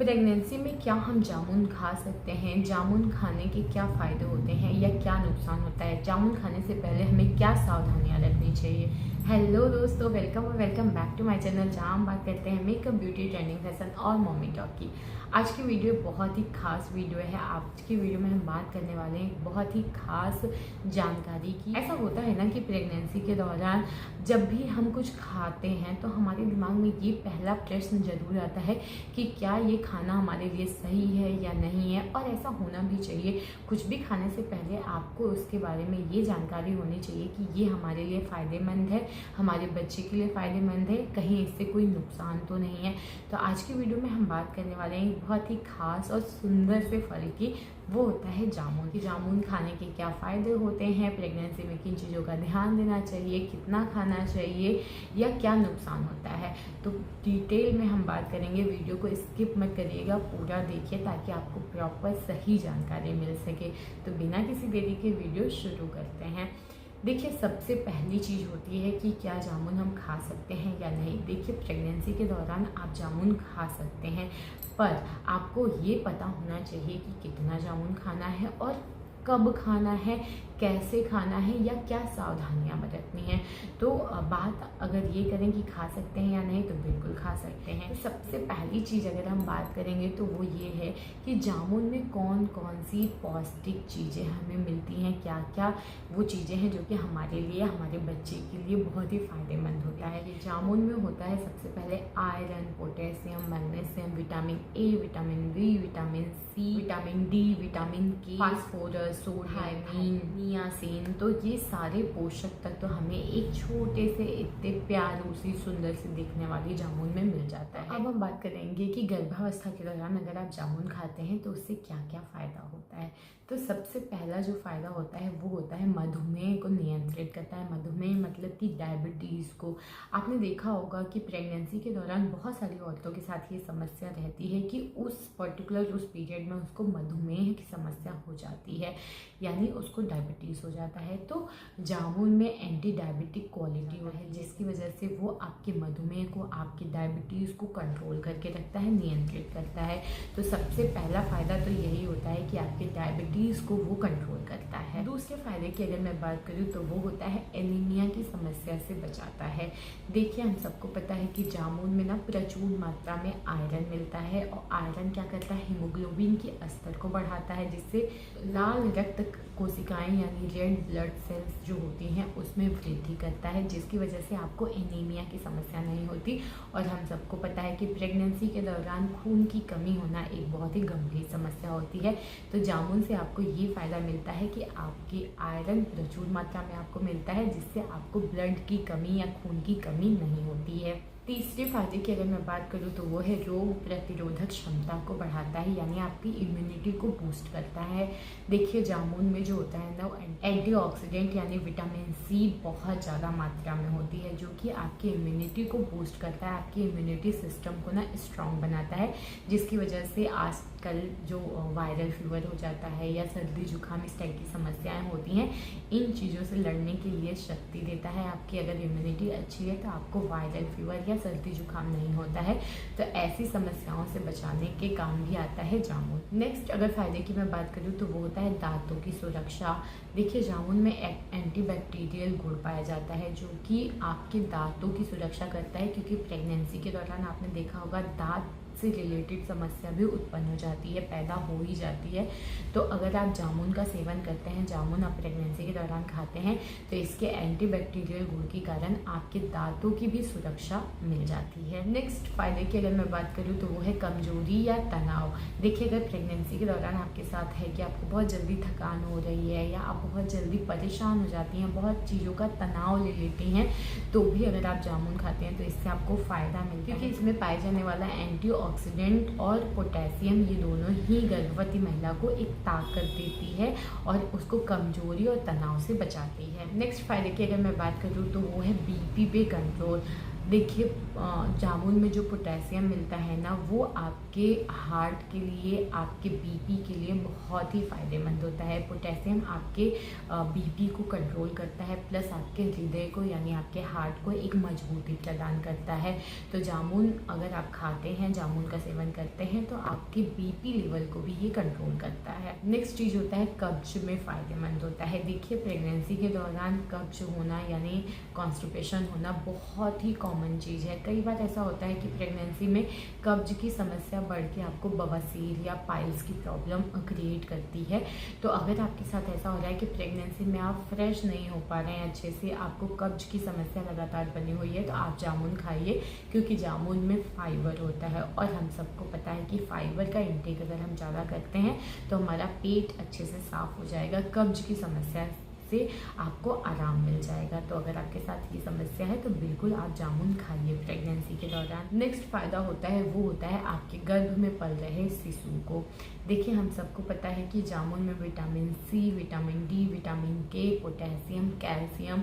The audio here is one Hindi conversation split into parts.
प्रेगनेंसी में क्या हम जामुन खा सकते हैं? जामुन खाने के क्या फ़ायदे होते हैं या क्या नुकसान होता है? जामुन खाने से पहले हमें क्या सावधानियां रखनी चाहिए? हेलो दोस्तों, welcome back to my channel, जहाँ हम बात करते हैं मेकअप, ब्यूटी, ट्रेंडिंग, फैशन और मम्मी टॉक की। आज की वीडियो बहुत ही खास वीडियो है। आज की वीडियो में हम बात करने वाले हैं बहुत ही खास जानकारी की। ऐसा होता है ना कि प्रेगनेंसी के दौरान जब भी हम कुछ खाते हैं तो हमारे दिमाग में ये पहला प्रश्न जरूर आता है कि क्या ये खाना हमारे लिए सही है या नहीं है, और ऐसा होना भी चाहिए। कुछ भी खाने से पहले आपको उसके बारे में ये जानकारी होनी चाहिए कि ये हमारे लिए फ़ायदेमंद है, हमारे बच्चे के लिए फ़ायदेमंद है, कहीं इससे कोई नुकसान तो नहीं है। तो आज की वीडियो में हम बात करने वाले हैं बहुत ही खास और सुंदर से फल की, वो होता है जामुन। कि जामुन खाने के क्या फ़ायदे होते हैं, प्रेगनेंसी में किन चीज़ों का ध्यान देना चाहिए, कितना खाना चाहिए या क्या नुकसान होता है। तो डिटेल में हम बात करेंगे। वीडियो को स्किप मत करिएगा, पूरा देखिए ताकि आपको प्रॉपर सही जानकारी मिल सके। तो बिना किसी देरी के वीडियो शुरू करते हैं। देखिए, सबसे पहली चीज़ होती है कि क्या जामुन हम खा सकते हैं या नहीं। देखिए, प्रेगनेंसी के दौरान आप जामुन खा सकते हैं, पर आपको ये पता होना चाहिए कि कितना जामुन खाना है और कब खाना है, कैसे खाना है या क्या सावधानियां बरतनी है। तो बात अगर ये करें कि खा सकते हैं या नहीं, तो बिल्कुल खा सकते हैं। तो सबसे पहली चीज़ अगर हम बात करेंगे तो वो ये है कि जामुन में कौन कौन सी पौष्टिक चीज़ें हमें मिलती हैं, क्या क्या वो चीज़ें हैं जो कि हमारे लिए, हमारे बच्चे के लिए बहुत ही फ़ायदेमंद होता है। जामुन में होता है सबसे पहले iron, potassium, magnesium, vitamin A, vitamin B, vitamin C, vitamin D, vitamin K, phosphorus, sodium, niacin. तो ये सारे पोषक तत्व हमें एक छोटे से इतने प्यारू सी सुंदर सी दिखने वाली जामुन में मिल जाता है। अब हम बात करेंगे कि गर्भावस्था के दौरान अगर आप जामुन खाते हैं तो उससे क्या क्या फ़ायदा होता है। तो सबसे पहला जो फ़ायदा होता है वो होता है मधुमेह को नियंत्रित करता है। मधुमेह मतलब कि डायबिटीज़ को। आपने देखा होगा कि प्रेगनेंसी के दौरान बहुत सारी औरतों के साथ ये समस्या रहती है कि उस पर्टिकुलर उस पीरियड में उसको मधुमेह की समस्या हो जाती है, यानी उसको डायबिटीज़ हो जाता है। तो जामुन में एंटी डायबिटिक क्वालिटी है, जिसकी वजह से वो आपके मधुमेह को, आपकी डायबिटीज़ को कंट्रोल करके रखता है, नियंत्रित करता है। तो सबसे पहला फ़ायदा तो यही होता है कि आपके डायबिटीज़ को वो कंट्रोल करता है। दूसरे फ़ायदे की अगर मैं बात करूँ तो वो होता है एनीमिया की समस्या से बचाता है। देखिए, हम सबको पता है कि जामुन में ना प्रचुर मात्रा में आयरन मिलता है, और आयरन क्या करता है, हीमोग्लोबिन के स्तर को बढ़ाता है, जिससे लाल रक्त कोशिकाएं यानी रेड ब्लड सेल्स जो होती हैं उसमें वृद्धि करता है, जिसकी वजह से आपको एनीमिया की समस्या नहीं होती। और हम सबको पता है कि प्रेगनेंसी के दौरान खून की कमी होना एक बहुत ही गंभीर समस्या होती है। तो जामुन से आपको ये फ़ायदा मिलता है कि आपकी आयरन प्रचुर मात्रा में आपको मिलता है, जिससे आपको ब्लड की कमी या खून की कमी नहीं होती है। तीसरे फायदे की अगर मैं बात करूँ तो वो है रोग प्रतिरोधक क्षमता को बढ़ाता है, यानी आपकी इम्यूनिटी को बूस्ट करता है। देखिए, जामुन में जो होता है ना, एंटीऑक्सीडेंट यानी विटामिन सी बहुत ज़्यादा मात्रा में होती है, जो कि आपकी इम्यूनिटी को बूस्ट करता है, आपकी इम्यूनिटी सिस्टम को ना स्ट्रॉन्ग बनाता है, जिसकी वजह से आजकल जो वायरल फीवर हो जाता है या सर्दी जुकाम इस टाइप की समस्याएं होती हैं, इन चीज़ों से लड़ने के लिए शक्ति देता है। आपकी अगर इम्यूनिटी अच्छी है तो आपको वायरल फीवर या सर्दी जुकाम नहीं होता है। तो ऐसी समस्याओं से बचाने के काम भी आता है जामुन। नेक्स्ट अगर फ़ायदे की मैं बात करूँ तो वो होता है दांतों की सुरक्षा। देखिए, जामुन में एंटीबैक्टीरियल गुण पाया जाता है, जो कि आपके दांतों की सुरक्षा करता है, क्योंकि प्रेगनेंसी के दौरान आपने देखा होगा दांत से रिलेटेड समस्या भी उत्पन्न हो जाती है, पैदा हो ही जाती है। तो अगर आप जामुन का सेवन करते हैं, जामुन आप प्रेगनेंसी के दौरान खाते हैं, तो इसके एंटीबैक्टीरियल गुण के कारण आपके दांतों की भी सुरक्षा मिल जाती है। नेक्स्ट फायदे की अगर मैं बात करूँ तो वो है कमजोरी या तनाव। देखिए, अगर प्रेगनेंसी के दौरान आपके साथ है कि आपको बहुत जल्दी थकान हो रही है या आप बहुत जल्दी परेशान हो जाती हैं, बहुत चीज़ों का तनाव ले लेती हैं, तो भी अगर आप जामुन खाते हैं तो इससे आपको फ़ायदा मिलता है, क्योंकि इसमें पाए जाने वाला ऑक्सीडेंट और पोटेशियम, ये दोनों ही गर्भवती महिला को एक ताकत देती है और उसको कमजोरी और तनाव से बचाती है। नेक्स्ट फायदे की अगर मैं बात करूँ तो वो है बीपी पे कंट्रोल। देखिए जामुन में जो पोटेशियम मिलता है ना, वो आपके हार्ट के लिए, आपके बीपी के लिए बहुत ही फ़ायदेमंद होता है। पोटेशियम आपके बीपी को कंट्रोल करता है, प्लस आपके हृदय को यानी आपके हार्ट को एक मजबूती प्रदान करता है। तो जामुन अगर आप खाते हैं, जामुन का सेवन करते हैं, तो आपके बीपी लेवल को भी ये कंट्रोल करता है। नेक्स्ट चीज़ होता है कब्ज में फ़ायदेमंद होता है। देखिए प्रेगनेंसी के दौरान कब्ज होना यानी कॉन्स्टिपेशन होना बहुत ही कॉमन चीज़ है। कई बार ऐसा होता है कि प्रेगनेंसी में कब्ज की समस्या बढ़ के आपको बवासीर या पाइल्स की प्रॉब्लम क्रिएट करती है। तो अगर आपके साथ ऐसा हो रहा है कि प्रेगनेंसी में आप फ्रेश नहीं हो पा रहे हैं अच्छे से, आपको कब्ज की समस्या लगातार बनी हुई है, तो आप जामुन खाइए, क्योंकि जामुन में फाइबर होता है और हम सबको पता है कि फाइबर का इंटेक अगर हम ज़्यादा करते हैं तो हमारा पेट अच्छे से साफ़ हो जाएगा, कब्ज की समस्या से आपको आराम मिल जाएगा। तो अगर आपके साथ ये समस्या है तो बिल्कुल आप जामुन खाइए प्रेगनेंसी के दौरान। नेक्स्ट फ़ायदा होता है वो होता है आपके गर्भ में पल रहे शिशु को। देखिए हम सबको पता है कि जामुन में vitamin C, vitamin D, vitamin K, potassium, calcium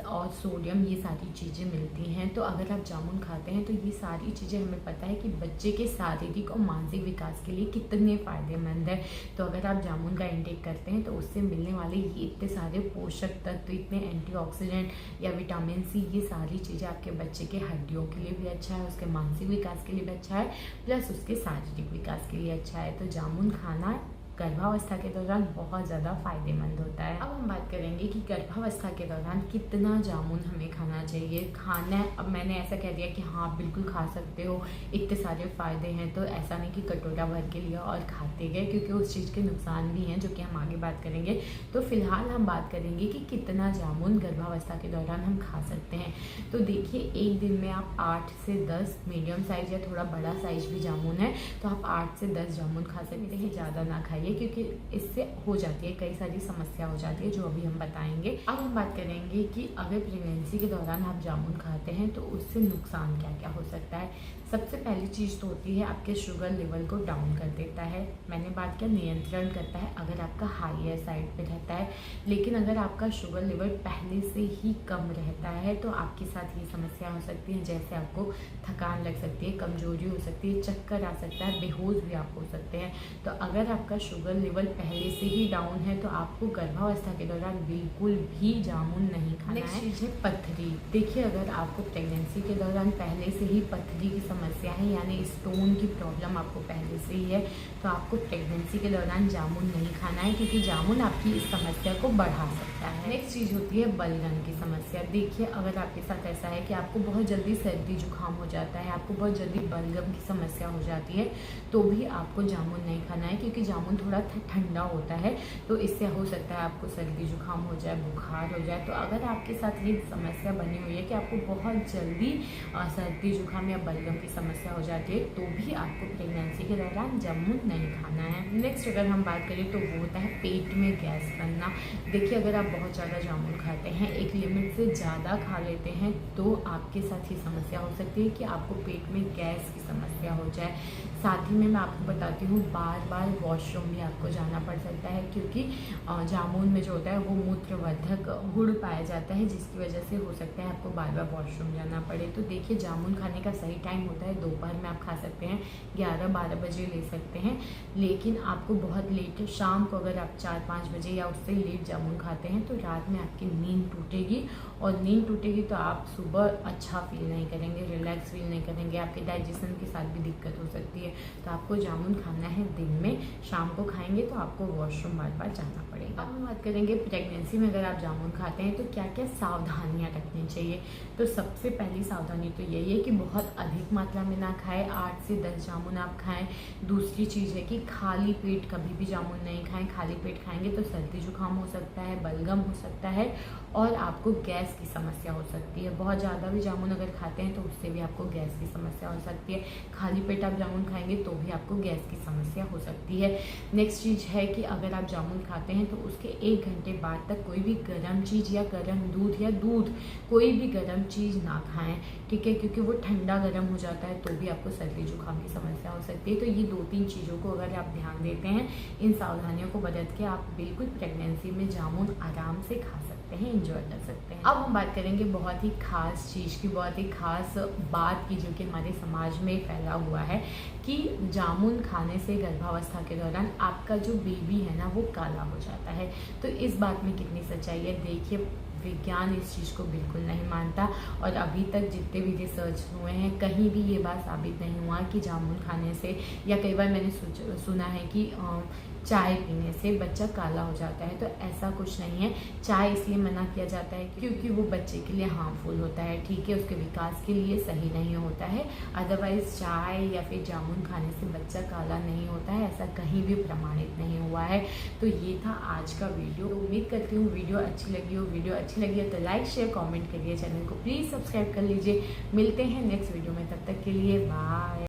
और सोडियम, ये सारी चीज़ें मिलती हैं। तो अगर आप जामुन खाते हैं तो ये सारी चीज़ें हमें पता है कि बच्चे के शारीरिक और मानसिक विकास के लिए कितने फ़ायदेमंद है। तो अगर आप जामुन का इंटेक करते हैं तो उससे मिलने वाले ये इतने सारे पोषक तत्व, इतने एंटीऑक्सीडेंट या विटामिन सी, ये सारी चीज़ें आपके बच्चे के हड्डियों के लिए भी अच्छा है, उसके मानसिक विकास के लिए भी अच्छा है, प्लस उसके शारीरिक विकास के लिए अच्छा है। तो जामुन खाना गर्भावस्था के दौरान बहुत ज़्यादा फ़ायदेमंद होता है। अब हम बात करेंगे कि गर्भावस्था के दौरान कितना जामुन हमें खाना चाहिए। खाना, अब मैंने ऐसा कह दिया कि हाँ बिल्कुल खा सकते हो, इतने सारे फ़ायदे हैं, तो ऐसा नहीं कि कटोरा भर के लिया और खाते गए, क्योंकि उस चीज़ के नुकसान भी हैं जो कि हम आगे बात करेंगे। तो फिलहाल हम बात करेंगे कि कितना जामुन गर्भावस्था के दौरान हम खा सकते हैं। तो देखिए एक दिन में आप 8 से 10 मीडियम साइज़ या थोड़ा बड़ा साइज़ भी जामुन है तो आप 8 से 10 जामुन खा सकते हैं, ज़्यादा ना खाइए, क्योंकि इससे हो जाती है कई सारी समस्या हो जाती है जो अभी हम बताएंगे। अब हम बात करेंगे कि अगर प्रेगनेंसी के दौरान आप जामुन खाते हैं तो उससे नुकसान क्या क्या हो सकता है। सबसे पहली चीज़ तो होती है आपके शुगर लेवल को डाउन कर देता है। मैंने बात किया नियंत्रण करता है अगर आपका हाईयर साइड पे रहता है, लेकिन अगर आपका शुगर लेवल पहले से ही कम रहता है तो आपके साथ ये समस्या हो सकती है, जैसे आपको थकान लग सकती है, कमजोरी हो सकती है, चक्कर आ सकता है, बेहोश भी आप हो सकते हैं। तो अगर आपका शुगर लेवल पहले से ही डाउन है तो आपको गर्भावस्था के दौरान बिल्कुल भी जामुन नहीं खाना है। चीज़ है पथरी। देखिए अगर आपको प्रेगनेंसी के दौरान पहले से ही पथरी की समस्या है यानी स्टोन की प्रॉब्लम आपको पहले से ही है तो आपको प्रेगनेंसी के दौरान जामुन नहीं खाना है, क्योंकि जामुन आपकी इस समस्या को बढ़ा सकता है। नेक्स्ट चीज़ होती है बलगम की समस्या। देखिए अगर आपके साथ ऐसा है कि आपको बहुत जल्दी सर्दी जुकाम हो जाता है, आपको बहुत जल्दी बलगम की समस्या हो जाती है, तो भी आपको जामुन नहीं खाना है, क्योंकि जामुन थोड़ा ठंडा होता है तो इससे हो सकता है आपको सर्दी जुकाम हो जाए, बुखार हो जाए। तो अगर आपके साथ ये समस्या बनी हुई है कि आपको बहुत जल्दी सर्दी जुकाम या बलगम की समस्या हो जाती है, तो भी आपको प्रेगनेंसी के दौरान जामुन नहीं खाना है। नेक्स्ट अगर हम बात करें तो वो होता है पेट में गैस बनना। देखिए अगर आप बहुत ज़्यादा जामुन खाते हैं, एक लिमिट से ज़्यादा खा लेते हैं, तो आपके साथ ये समस्या हो सकती है कि आपको पेट में गैस की समस्या हो जाए। साथ ही में मैं आपको बताती हूँ बार बार वॉशरूम भी आपको जाना पड़ सकता है, क्योंकि जामुन में जो होता है वो मूत्रवर्धक गुण पाया जाता है, जिसकी वजह से हो सकता है आपको बार बार वॉशरूम जाना पड़े। तो देखिए जामुन खाने का सही टाइम होता है दोपहर में आप खा सकते हैं, 11-12 बजे ले सकते हैं, लेकिन आपको बहुत लेट शाम को अगर आप 4-5 बजे या उससे लेट जामुन खाते हैं तो रात में आपकी नींद टूटेगी, और नींद टूटेगी तो आप सुबह अच्छा फील नहीं करेंगे, रिलैक्स फील नहीं करेंगे, आपके डाइजेशन के साथ भी दिक्कत हो सकती है। तो आपको जामुन खाना है दिन में, शाम को खाएंगे तो आपको वॉशरूम बार बार जाना पड़ेगा। अब हम बात करेंगे प्रेगनेंसी में अगर आप जामुन खाते हैं तो क्या क्या सावधानियां रखनी चाहिए। तो सबसे पहली सावधानी तो यही है कि बहुत अधिक मात्रा में ना खाएं, 8 से 10 जामुन आप खाएं। दूसरी चीज़ है कि खाली पेट कभी भी जामुन नहीं खाएं, खाली पेट खाएंगे तो सर्दी जुकाम हो सकता है, बलगम हो सकता है और आपको गैस की समस्या हो सकती है। बहुत ज़्यादा भी जामुन अगर खाते हैं तो उससे भी आपको गैस की समस्या हो सकती है। खाली पेट आप जामुन खाएंगे तो भी आपको गैस की समस्या हो सकती है। नेक्स्ट चीज़ है कि अगर आप जामुन खाते हैं तो उसके 1 घंटे बाद तक कोई भी गर्म चीज़ या गर्म दूध या दूध कोई भी गर्म चीज़ ना खाएं, ठीक है, क्योंकि वो ठंडा गर्म हो जाता है तो भी आपको सर्दी जुकाम की समस्या हो सकती है। तो ये 2-3 चीज़ों को अगर आप ध्यान देते हैं, इन सावधानियों को बरत के आप बिल्कुल प्रेगनेंसी में जामुन आराम से खा सकते हैं। सकते हैं, इंजॉय कर सकते हैं। अब हम बात करेंगे बहुत ही खास चीज़ की, बहुत ही खास बात की, जो कि हमारे समाज में फैला हुआ है कि जामुन खाने से गर्भावस्था के दौरान आपका जो बेबी है ना वो काला हो जाता है। तो इस बात में कितनी सच्चाई है? देखिए, विज्ञान इस चीज़ को बिल्कुल नहीं मानता और अभी तक जितने भी रिसर्च हुए हैं कहीं भी ये बात साबित नहीं हुआ कि जामुन खाने से, या कई बार मैंने सुना है कि चाय पीने से बच्चा काला हो जाता है। तो ऐसा कुछ नहीं है। चाय इसलिए मना किया जाता है क्योंकि वो बच्चे के लिए हार्मफुल होता है, ठीक है, उसके विकास के लिए सही नहीं होता है। अदरवाइज़ चाय या फिर जामुन खाने से बच्चा काला नहीं होता है, ऐसा कहीं भी प्रमाणित नहीं हुआ है। तो ये था आज का वीडियो। उम्मीद करती हूँ वीडियो अच्छी लगी हो। वीडियो अच्छी लगी है तो लाइक शेयर कॉमेंट करिए, चैनल को प्लीज़ सब्सक्राइब कर लीजिए। मिलते हैं नेक्स्ट वीडियो में, तब तक के लिए बाय।